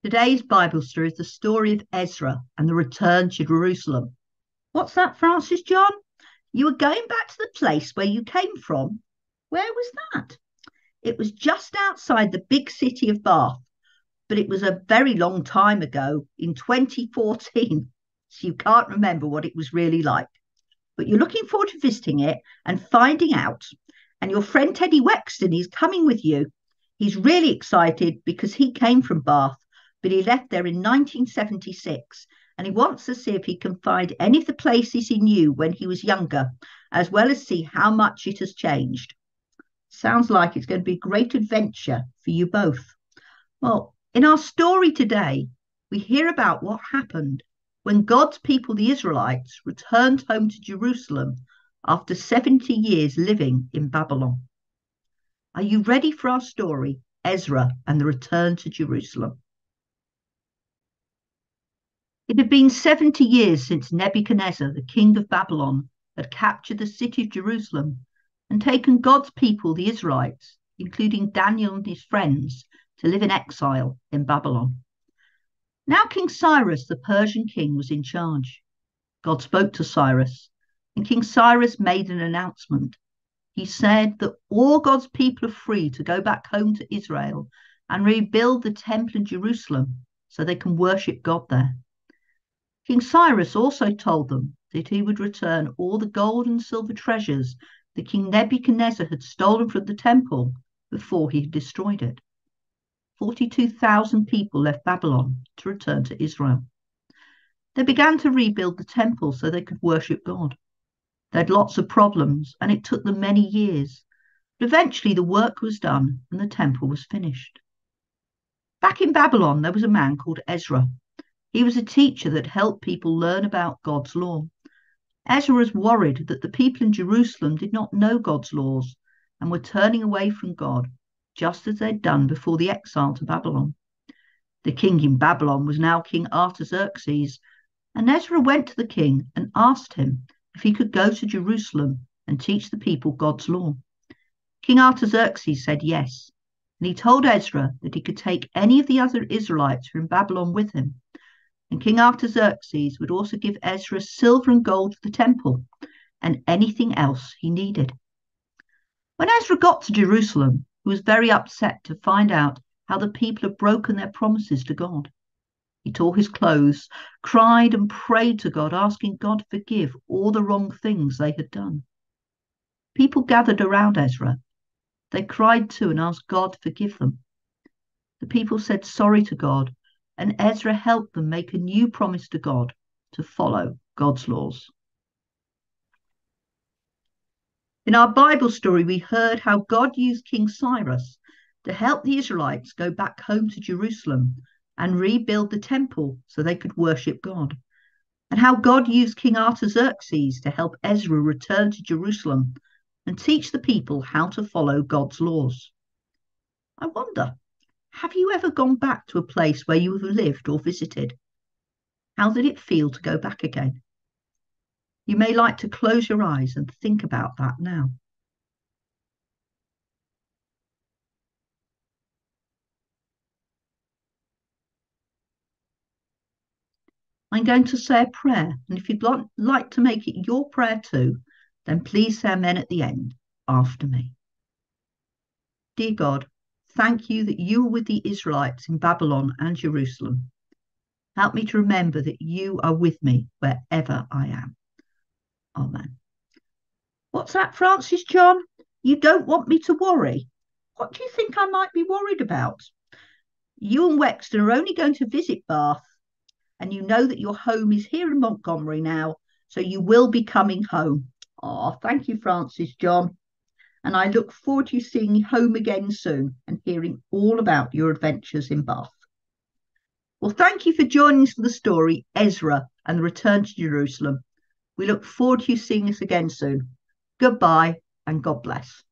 Today's Bible story is the story of Ezra and the return to Jerusalem. What's that, Francis John? You were going back to the place where you came from? Where was that? It was just outside the big city of Bath, but it was a very long time ago in 2014, so you can't remember what it was really like. But you're looking forward to visiting it and finding out. And your friend Teddy Wexton is coming with you. He's really excited because he came from Bath, but he left there in 1976, and he wants to see if he can find any of the places he knew when he was younger, as well as see how much it has changed. Sounds like it's going to be a great adventure for you both. Well, in our story today, we hear about what happened when God's people, the Israelites, returned home to Jerusalem after 70 years living in Babylon. Are you ready for our story, Ezra and the return to Jerusalem? It had been 70 years since Nebuchadnezzar, the king of Babylon, had captured the city of Jerusalem and taken God's people, the Israelites, including Daniel and his friends, to live in exile in Babylon. Now King Cyrus, the Persian king, was in charge. God spoke to Cyrus, and King Cyrus made an announcement. He said that all God's people are free to go back home to Israel and rebuild the temple in Jerusalem so they can worship God there. King Cyrus also told them that he would return all the gold and silver treasures that King Nebuchadnezzar had stolen from the temple before he had destroyed it. 42,000 people left Babylon to return to Israel. They began to rebuild the temple so they could worship God. They had lots of problems, and it took them many years. But eventually the work was done and the temple was finished. Back in Babylon, there was a man called Ezra. He was a teacher that helped people learn about God's law. Ezra was worried that the people in Jerusalem did not know God's laws and were turning away from God, just as they'd done before the exile to Babylon. The king in Babylon was now King Artaxerxes, and Ezra went to the king and asked him if he could go to Jerusalem and teach the people God's law. King Artaxerxes said yes, and he told Ezra that he could take any of the other Israelites who were in Babylon with him. And King Artaxerxes would also give Ezra silver and gold for the temple and anything else he needed. When Ezra got to Jerusalem, he was very upset to find out how the people had broken their promises to God. He tore his clothes, cried and prayed to God, asking God to forgive all the wrong things they had done. People gathered around Ezra. They cried too and asked God to forgive them. The people said sorry to God, and Ezra helped them make a new promise to God to follow God's laws. In our Bible story, we heard how God used King Cyrus to help the Israelites go back home to Jerusalem and rebuild the temple so they could worship God, and how God used King Artaxerxes to help Ezra return to Jerusalem and teach the people how to follow God's laws. I wonder, have you ever gone back to a place where you have lived or visited? How did it feel to go back again? You may like to close your eyes and think about that now. I'm going to say a prayer, and if you'd like to make it your prayer too, then please say amen at the end after me. Dear God, thank you that you were with the Israelites in Babylon and Jerusalem. Help me to remember that you are with me wherever I am. Amen. What's that, Francis John? You don't want me to worry? What do you think I might be worried about? You and Wexton are only going to visit Bath, and you know that your home is here in Montgomery now, so you will be coming home. Oh, thank you, Francis John. And I look forward to you seeing you home again soon and hearing all about your adventures in Bath. Well, thank you for joining us for the story, Ezra and the return to Jerusalem. We look forward to you seeing us again soon. Goodbye and God bless.